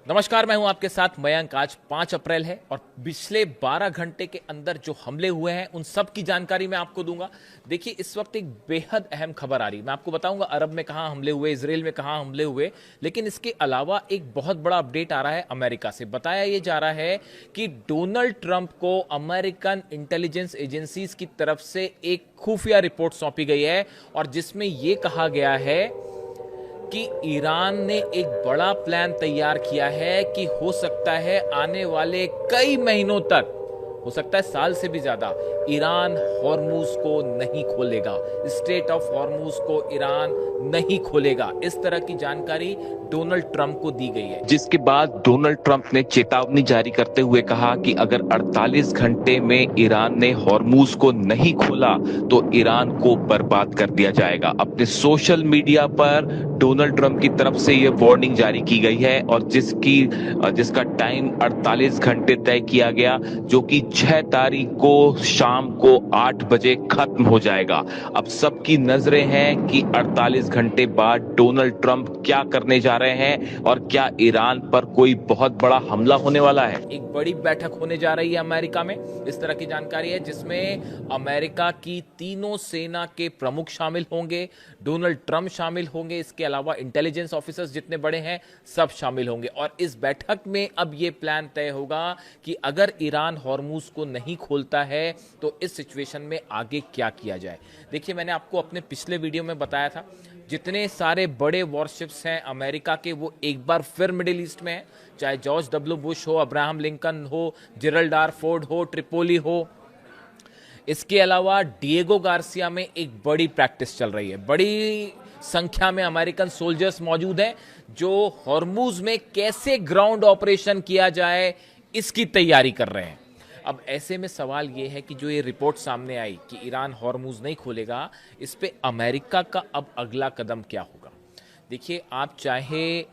नमस्कार, मैं हूं आपके साथ मयंक। आज 5 अप्रैल है और पिछले 12 घंटे के अंदर जो हमले हुए हैं उन सब की जानकारी मैं आपको दूंगा। देखिए, इस वक्त एक बेहद अहम खबर आ रही है। मैं आपको बताऊंगा अरब में कहां हमले हुए, इसराइल में कहां हमले हुए, लेकिन इसके अलावा एक बहुत बड़ा अपडेट आ रहा है अमेरिका से। बताया यह जा रहा है कि डोनाल्ड ट्रंप को अमेरिकन इंटेलिजेंस एजेंसीज की तरफ से एक खुफिया रिपोर्ट सौंपी गई है और जिसमें यह कहा गया है कि ईरान ने एक बड़ा प्लान तैयार किया है कि हो सकता है आने वाले कई महीनों तक, हो सकता है साल से भी ज्यादा, ईरान हॉर्मूज को नहीं खोलेगा। स्टेट ऑफ हॉर्मूज को ईरान नहीं खोलेगा। इस तरह की जानकारी डोनाल्ड ट्रंप को दी गई है, जिसके बाद डोनाल्ड ट्रंप ने चेतावनी जारी करते हुए कहा कि अगर 48 घंटे में ईरान ने हॉर्मूज को नहीं खोला तो ईरान को बर्बाद कर दिया जाएगा। अपने सोशल मीडिया पर डोनाल्ड ट्रंप की तरफ से यह वार्निंग जारी की गई है और जिसका टाइम 48 घंटे तय किया गया, जो कि 6 तारीख को शाम को 8 बजे खत्म हो जाएगा। अब सबकी नजरें हैं कि 48 घंटे बाद डोनाल्ड ट्रंप क्या करने जा रहे हैं और क्या ईरान पर कोई बहुत बड़ा हमला होने वाला है। एक बड़ी बैठक होने जा रही है अमेरिका में, इस तरह की जानकारी है, जिसमें अमेरिका की तीनों सेना के प्रमुख शामिल होंगे, डोनाल्ड ट्रंप शामिल होंगे, इसके अलावा इंटेलिजेंस ऑफिसर्स जितने बड़े हैं सब शामिल होंगे। और इस बैठक में अब यह प्लान तय होगा कि अगर ईरान हॉर्मूज को नहीं खोलता है तो इस सिचुएशन में आगे क्या किया जाए। देखिए, मैंने आपको अपने पिछले वीडियो में बताया था जितने सारे बड़े वॉरशिप्स हैं अमेरिका के, वो एक बार फिर मिडिल ईस्ट में हैं। चाहे जॉर्ज डब्ल्यू बुश हो, अब्राहम लिंकन हो, जेरल्ड आर फोर्ड हो, ट्रिपोली हो। इसके अलावा डिएगो गार्सिया में एक बड़ी प्रैक्टिस चल रही है। बड़ी संख्या में अमेरिकन सोल्जर्स मौजूद हैं जो हॉर्मूज में कैसे ग्राउंड ऑपरेशन किया जाए इसकी तैयारी कर रहे हैं। अब ऐसे में सवाल यह है कि जो ये रिपोर्ट सामने आई कि ईरान हॉर्मूज नहीं खोलेगा, इस पे अमेरिका का अब अगला कदम क्या होगा। देखिए, आप चाहे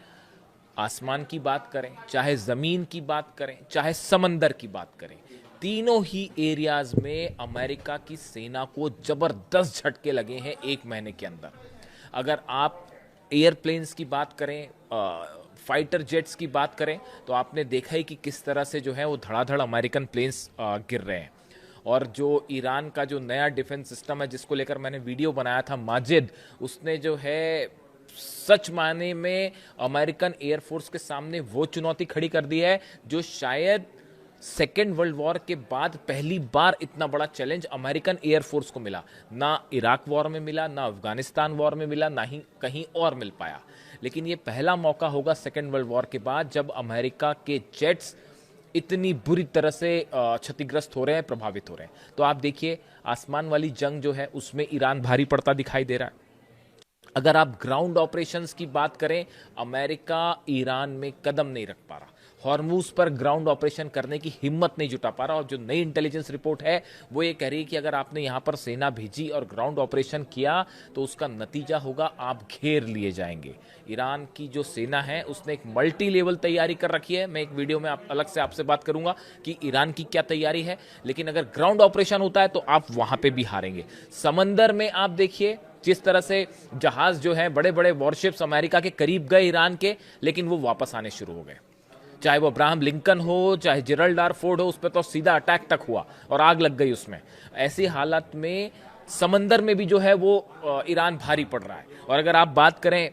आसमान की बात करें, चाहे जमीन की बात करें, चाहे समंदर की बात करें, तीनों ही एरियाज में अमेरिका की सेना को जबरदस्त झटके लगे हैं 1 महीने के अंदर। अगर आप एयरप्लेन्स की बात करें, फाइटर जेट्स की बात करें, तो आपने देखा ही कि किस तरह से जो है वो धड़ाधड़ अमेरिकन प्लेन्स गिर रहे हैं। और जो ईरान का जो नया डिफेंस सिस्टम है जिसको लेकर मैंने वीडियो बनाया था, माजिद, उसने जो है सच मायने में अमेरिकन एयरफोर्स के सामने वो चुनौती खड़ी कर दी है जो शायद सेकेंड वर्ल्ड वॉर के बाद पहली बार इतना बड़ा चैलेंज अमेरिकन एयरफोर्स को मिला। ना इराक वॉर में मिला, ना अफगानिस्तान वॉर में मिला, ना ही कहीं और मिल पाया। लेकिन ये पहला मौका होगा सेकेंड वर्ल्ड वॉर के बाद जब अमेरिका के जेट्स इतनी बुरी तरह से क्षतिग्रस्त हो रहे हैं, प्रभावित हो रहे हैं। तो आप देखिए, आसमान वाली जंग जो है उसमें ईरान भारी पड़ता दिखाई दे रहा है। अगर आप ग्राउंड ऑपरेशंस की बात करें, अमेरिका ईरान में कदम नहीं रख पा रहा, हॉर्मूज पर ग्राउंड ऑपरेशन करने की हिम्मत नहीं जुटा पा रहा। और जो नई इंटेलिजेंस रिपोर्ट है वो ये कह रही है कि अगर आपने यहां पर सेना भेजी और ग्राउंड ऑपरेशन किया तो उसका नतीजा होगा आप घेर लिए जाएंगे। ईरान की जो सेना है उसने एक मल्टी लेवल तैयारी कर रखी है। मैं एक वीडियो में अलग से आपसे बात करूंगा कि ईरान की क्या तैयारी है, लेकिन अगर ग्राउंड ऑपरेशन होता है तो आप वहां पे भी हारेंगे। समंदर में आप देखिए जिस तरह से जहाज जो है, बड़े बड़े वॉरशिप्स अमेरिका के करीब गए ईरान के, लेकिन वो वापस आने शुरू हो गए। चाहे वो अब्राहम लिंकन हो, चाहे जेरल्ड आर फोर्ड हो, उस पर तो सीधा अटैक तक हुआ और आग लग गई उसमें। ऐसी हालत में समंदर में भी जो है वो ईरान भारी पड़ रहा है। और अगर आप बात करें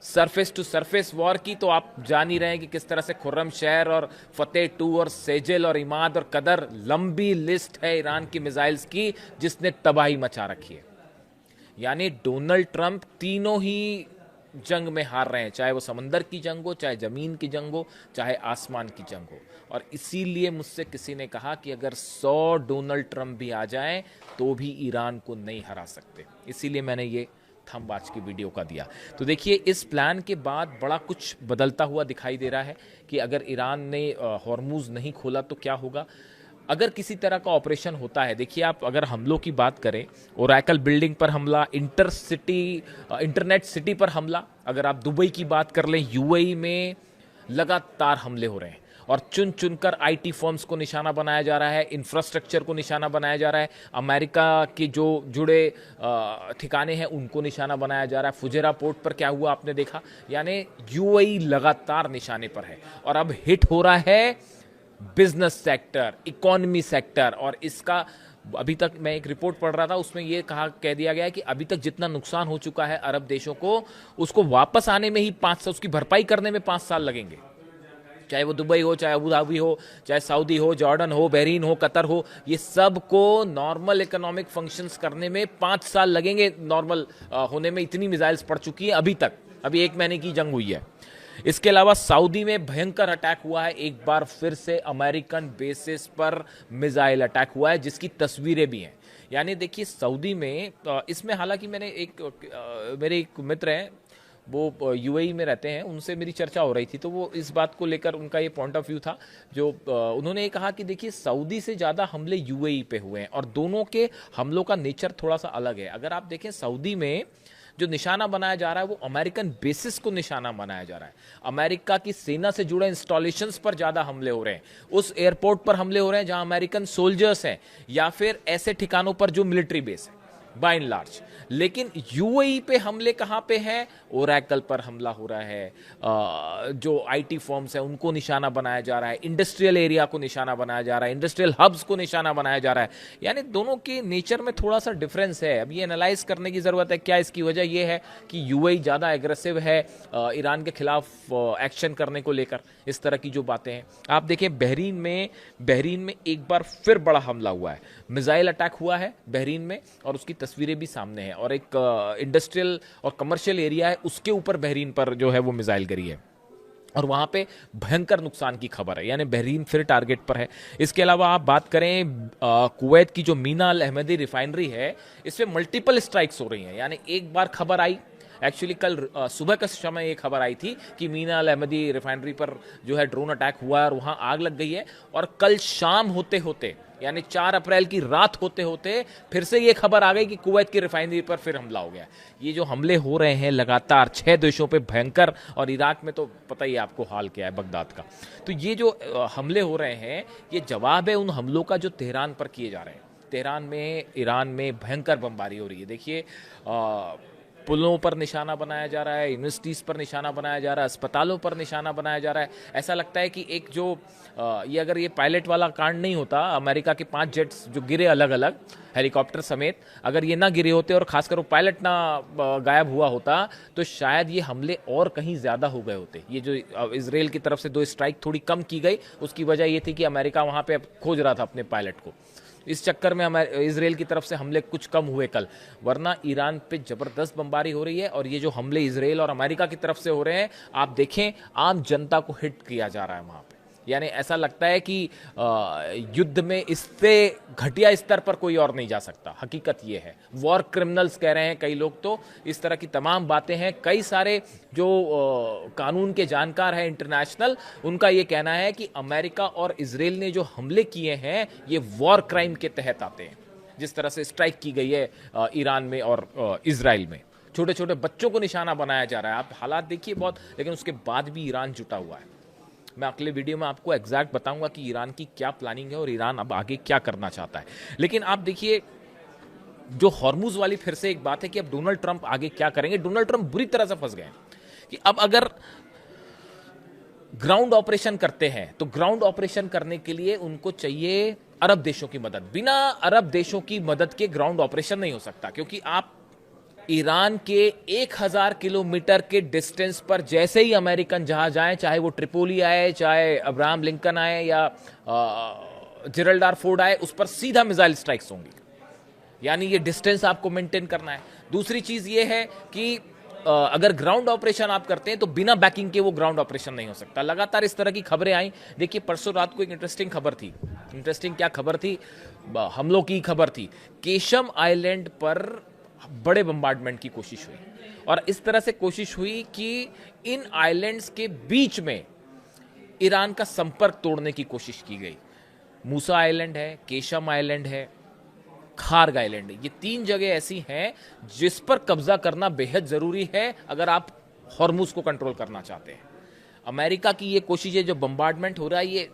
सरफेस टू सरफेस वॉर की, तो आप जान ही रहे हैं कि किस तरह से खुर्रम शहर और फतेह 2 और सेजल और इमाद और कदर, लंबी लिस्ट है ईरान की मिसाइल्स की जिसने तबाही मचा रखी है। यानी डोनाल्ड ट्रंप तीनों ही जंग में हार रहे हैं, चाहे वो समंदर की जंग हो, चाहे जमीन की जंग हो, चाहे आसमान की जंग हो। और इसीलिए मुझसे किसी ने कहा कि अगर 100 डोनाल्ड ट्रंप भी आ जाएं तो भी ईरान को नहीं हरा सकते। इसीलिए मैंने ये थंब आज की वीडियो का दिया। तो देखिए, इस प्लान के बाद बड़ा कुछ बदलता हुआ दिखाई दे रहा है कि अगर ईरान ने हॉर्मूज नहीं खोला तो क्या होगा। अगर किसी तरह का ऑपरेशन होता है, देखिए आप अगर हमलों की बात करें, ओरेकल बिल्डिंग पर हमला, इंटरनेट सिटी पर हमला, अगर आप दुबई की बात कर लें, यूएई में लगातार हमले हो रहे हैं। और चुन चुनकर आईटी फर्म्स को निशाना बनाया जा रहा है, इंफ्रास्ट्रक्चर को निशाना बनाया जा रहा है, अमेरिका के जो जुड़े ठिकाने हैं उनको निशाना बनाया जा रहा है। फुजेरा पोर्ट पर क्या हुआ आपने देखा, यानी यूएई लगातार निशाने पर है और अब हिट हो रहा है बिजनेस सेक्टर, इकोनॉमी सेक्टर। और इसका अभी तक मैं एक रिपोर्ट पढ़ रहा था, उसमें यह कह दिया गया है कि अभी तक जितना नुकसान हो चुका है अरब देशों को, उसको वापस आने में ही 5 साल, उसकी भरपाई करने में 5 साल लगेंगे। चाहे वो दुबई हो, चाहे अबू धाबी हो, चाहे सऊदी हो, जॉर्डन हो, बहरीन हो, कतर हो, ये सब को नॉर्मल इकोनॉमिक फंक्शंस करने में 5 साल लगेंगे। नॉर्मल होने में इतनी मिसाइल्स पड़ चुकी है अभी तक, अभी 1 महीने की जंग हुई है। इसके अलावा सऊदी में भयंकर अटैक हुआ है, एक बार फिर से अमेरिकन बेसिस पर मिसाइल अटैक हुआ है, जिसकी तस्वीरें भी हैं। यानी देखिए सऊदी में इसमें हालांकि मेरे एक मित्र हैं, वो यूएई में रहते हैं, उनसे मेरी चर्चा हो रही थी, तो वो इस बात को लेकर उनका ये पॉइंट ऑफ व्यू था, जो उन्होंने ये कहा कि देखिए सऊदी से ज़्यादा हमले यूएई पे हुए हैं और दोनों के हमलों का नेचर थोड़ा सा अलग है। अगर आप देखें सऊदी में जो निशाना बनाया जा रहा है वो अमेरिकन बेसिस को निशाना बनाया जा रहा है, अमेरिका की सेना से जुड़े इंस्टॉलेशंस पर ज्यादा हमले हो रहे हैं, उस एयरपोर्ट पर हमले हो रहे हैं जहां अमेरिकन सोल्जर्स हैं, या फिर ऐसे ठिकानों पर जो मिलिट्री बेस है बाय एंड लार्ज। लेकिन यूएई पे हमले कहां पे हैं, ओरेकल पर हमला हो रहा है, जो आईटी फर्म्स हैं उनको निशाना बनाया जा रहा है, इंडस्ट्रियल एरिया को निशाना बनाया जा रहा है, इंडस्ट्रियल हब्स को निशाना बनाया जा रहा है। यानी दोनों के नेचर में थोड़ा सा डिफरेंस है। अब ये एनालाइज करने की जरूरत है, क्या इसकी वजह यह है कि यूएई ज्यादा एग्रेसिव है ईरान के खिलाफ एक्शन करने को लेकर, इस तरह की जो बातें हैं। आप देखें बहरीन में एक बार फिर बड़ा हमला हुआ है, मिसाइल अटैक हुआ है बहरीन में और उसकी तस्वीरें भी सामने हैं, और एक इंडस्ट्रियल और कमर्शियल एरिया है उसके ऊपर बहरीन पर जो है वो मिसाइल गिरी है और वहां पे भयंकर नुकसान की खबर है, यानी बहरीन फिर टारगेट पर है। इसके अलावा आप बात करें कुवैत की जो मीना अल अहमदी रिफाइनरी है, इस पे मल्टीपल स्ट्राइक्स हो रही हैं। यानी एक बार खबर आई, एक्चुअली कल सुबह के समय ये खबर आई थी कि मीना अल अहमदी रिफाइनरी पर जो है ड्रोन अटैक हुआ है और वहां आग लग गई है, और कल शाम होते होते यानी 4 अप्रैल की रात होते होते फिर से ये खबर आ गई कि कुवैत की रिफाइनरी पर फिर हमला हो गया। ये जो हमले हो रहे हैं लगातार 6 देशों पे भयंकर, और इराक में तो पता ही आपको हाल क्या है बगदाद का। तो ये जो हमले हो रहे हैं ये जवाब है उन हमलों का जो तेहरान पर किए जा रहे हैं। तेहरान में ईरान में भयंकर बमबारी हो रही है। देखिए पुलों पर निशाना बनाया जा रहा है, यूनिवर्सिटीज़ पर निशाना बनाया जा रहा है, अस्पतालों पर निशाना बनाया जा रहा है। ऐसा लगता है कि एक जो ये अगर ये पायलट वाला कांड नहीं होता, अमेरिका के 5 जेट्स जो गिरे अलग अलग हेलीकॉप्टर समेत, अगर ये ना गिरे होते और खासकर वो पायलट ना गायब हुआ होता, तो शायद ये हमले और कहीं ज़्यादा हो गए होते। ये जो इसराइल की तरफ से 2 स्ट्राइक थोड़ी कम की गई, उसकी वजह ये थी कि अमेरिका वहाँ पे खोज रहा था अपने पायलट को। इस चक्कर में इसराइल की तरफ से हमले कुछ कम हुए कल, वरना ईरान पे जबरदस्त बमबारी हो रही है। और ये जो हमले इसराइल और अमेरिका की तरफ से हो रहे हैं, आप देखें आम जनता को हिट किया जा रहा है वहां पे। यानी ऐसा लगता है कि युद्ध में इससे घटिया स्तर पर कोई और नहीं जा सकता। हकीकत ये है, वॉर क्रिमिनल्स कह रहे हैं कई लोग, तो इस तरह की तमाम बातें हैं। कई सारे जो कानून के जानकार हैं इंटरनेशनल, उनका ये कहना है कि अमेरिका और इसराइल ने जो हमले किए हैं ये वॉर क्राइम के तहत आते हैं। जिस तरह से स्ट्राइक की गई है ईरान में और इसराइल में, छोटे छोटे बच्चों को निशाना बनाया जा रहा है। आप हालात देखिए बहुत, लेकिन उसके बाद भी ईरान जुटा हुआ है। मैं अगले वीडियो में आपको एग्जैक्ट बताऊंगा कि ईरान की क्या प्लानिंग है और ईरान अब आगे क्या करना चाहता है। लेकिन आप देखिए जो हॉर्मुज वाली फिर से एक बात है कि अब डोनाल्ड ट्रंप आगे क्या करेंगे। डोनाल्ड ट्रंप बुरी तरह से फंस गए कि अब अगर ग्राउंड ऑपरेशन करते हैं तो ग्राउंड ऑपरेशन करने के लिए उनको चाहिए अरब देशों की मदद। बिना अरब देशों की मदद के ग्राउंड ऑपरेशन नहीं हो सकता, क्योंकि आप ईरान के 1000 किलोमीटर के डिस्टेंस पर जैसे ही अमेरिकन जहाज आए, चाहे वो ट्रिपोली आए, चाहे अब्राहम लिंकन आए या जेरल्ड आर फोर्ड आए, उस पर सीधा मिसाइल स्ट्राइक्स होंगी। यानी ये डिस्टेंस आपको मेंटेन करना है। दूसरी चीज ये है कि अगर ग्राउंड ऑपरेशन आप करते हैं तो बिना बैकिंग के वो ग्राउंड ऑपरेशन नहीं हो सकता। लगातार इस तरह की खबरें आई। देखिए परसों रात को एक इंटरेस्टिंग खबर थी। इंटरेस्टिंग क्या खबर थी? हमलों की खबर थी। केशम आइलैंड पर बड़े बम्बार्डमेंट की कोशिश हुई, और इस तरह से कोशिश हुई कि इन आइलैंड्स के बीच में ईरान का संपर्क तोड़ने की कोशिश की गई। मूसा आइलैंड है, केशम आइलैंड है, खार्ग आइलैंड है। ये 3 जगह ऐसी हैं जिस पर कब्जा करना बेहद जरूरी है अगर आप हॉर्मुज को कंट्रोल करना चाहते हैं। अमेरिका की ये कोशिश है, जो बम्बार्डमेंट हो रहा है, ये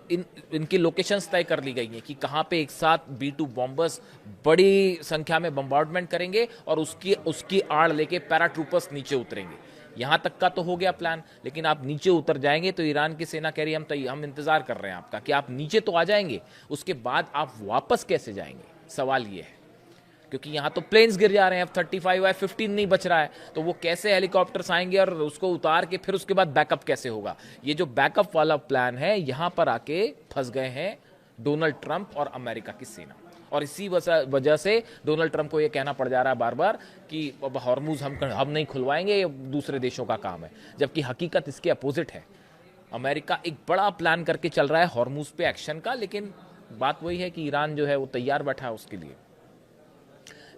इनकी लोकेशंस तय कर ली गई हैं कि कहाँ पे एक साथ B-2 बॉम्बर्स बड़ी संख्या में बम्बार्डमेंट करेंगे और उसकी आड़ लेके पैराट्रूपर्स नीचे उतरेंगे। यहाँ तक का तो हो गया प्लान, लेकिन आप नीचे उतर जाएंगे तो ईरान की सेना कह रही है हम इंतजार कर रहे हैं आपका कि आप नीचे तो आ जाएंगे, उसके बाद आप वापस कैसे जाएंगे, सवाल ये है। क्योंकि यहाँ तो प्लेन्स गिर जा रहे हैं, F-35 F-15 नहीं बच रहा है, तो वो कैसे हेलीकॉप्टर्स आएंगे और उसको उतार के फिर उसके बाद बैकअप कैसे होगा। ये जो बैकअप वाला प्लान है, यहाँ पर आके फंस गए हैं डोनाल्ड ट्रंप और अमेरिका की सेना। और इसी वजह से डोनाल्ड ट्रंप को ये कहना पड़ जा रहा है बार बार कि अब हॉर्मूज हम नहीं खुलवाएंगे, ये दूसरे देशों का काम है, जबकि हकीकत इसके अपोजिट है। अमेरिका एक बड़ा प्लान करके चल रहा है हॉर्मूज पे एक्शन का, लेकिन बात वही है कि ईरान जो है वो तैयार बैठा है उसके लिए।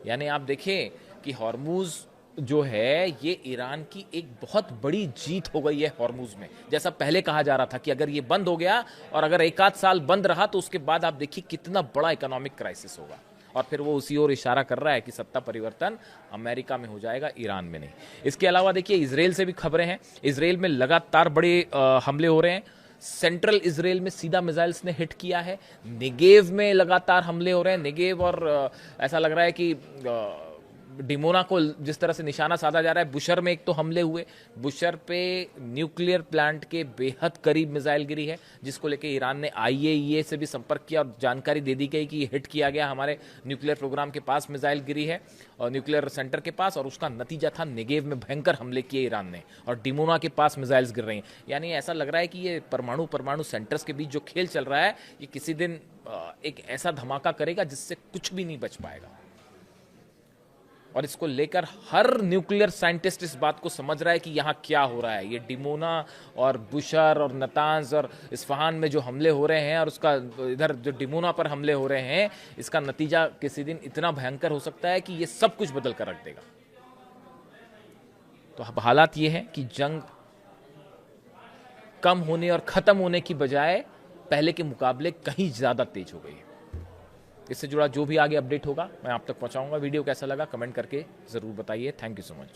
यानी आप देखें कि हॉर्मूज जो है ये ईरान की एक बहुत बड़ी जीत हो गई है हॉर्मूज में। जैसा पहले कहा जा रहा था कि अगर ये बंद हो गया और अगर एक आध साल बंद रहा तो उसके बाद आप देखिए कितना बड़ा इकोनॉमिक क्राइसिस होगा, और फिर वो उसी ओर इशारा कर रहा है कि सत्ता परिवर्तन अमेरिका में हो जाएगा, ईरान में नहीं। इसके अलावा देखिए इजराइल से भी खबरें हैं। इजराइल में लगातार बड़े हमले हो रहे हैं। सेंट्रल इजराइल में सीधा मिसाइल्स ने हिट किया है। नेगेव में लगातार हमले हो रहे हैं। नेगेव और ऐसा लग रहा है कि डिमोना को जिस तरह से निशाना साधा जा रहा है। बुशर में एक तो हमले हुए, बुशर पे न्यूक्लियर प्लांट के बेहद करीब मिसाइल गिरी है, जिसको लेके ईरान ने IAEA से भी संपर्क किया और जानकारी दे दी गई कि ये हिट किया गया, हमारे न्यूक्लियर प्रोग्राम के पास मिसाइल गिरी है और न्यूक्लियर सेंटर के पास, और उसका नतीजा था नेगेव में भयंकर हमले किए ईरान ने और डिमोना के पास मिसाइल्स गिर रही हैं। यानी ऐसा लग रहा है कि ये परमाणु सेंटर्स के बीच जो खेल चल रहा है, ये किसी दिन एक ऐसा धमाका करेगा जिससे कुछ भी नहीं बच पाएगा। और इसको लेकर हर न्यूक्लियर साइंटिस्ट इस बात को समझ रहा है कि यहाँ क्या हो रहा है। ये डिमोना और बुशर और नतांज और इस्फहान में जो हमले हो रहे हैं और उसका इधर जो डिमोना पर हमले हो रहे हैं, इसका नतीजा किसी दिन इतना भयंकर हो सकता है कि ये सब कुछ बदल कर रख देगा। तो अब हालात ये है कि जंग कम होने और खत्म होने की बजाय पहले के मुकाबले कहीं ज्यादा तेज हो गई है। इससे जुड़ा जो भी आगे अपडेट होगा मैं आप तक पहुंचाऊंगा। वीडियो कैसा लगा कमेंट करके जरूर बताइए। Thank you so much.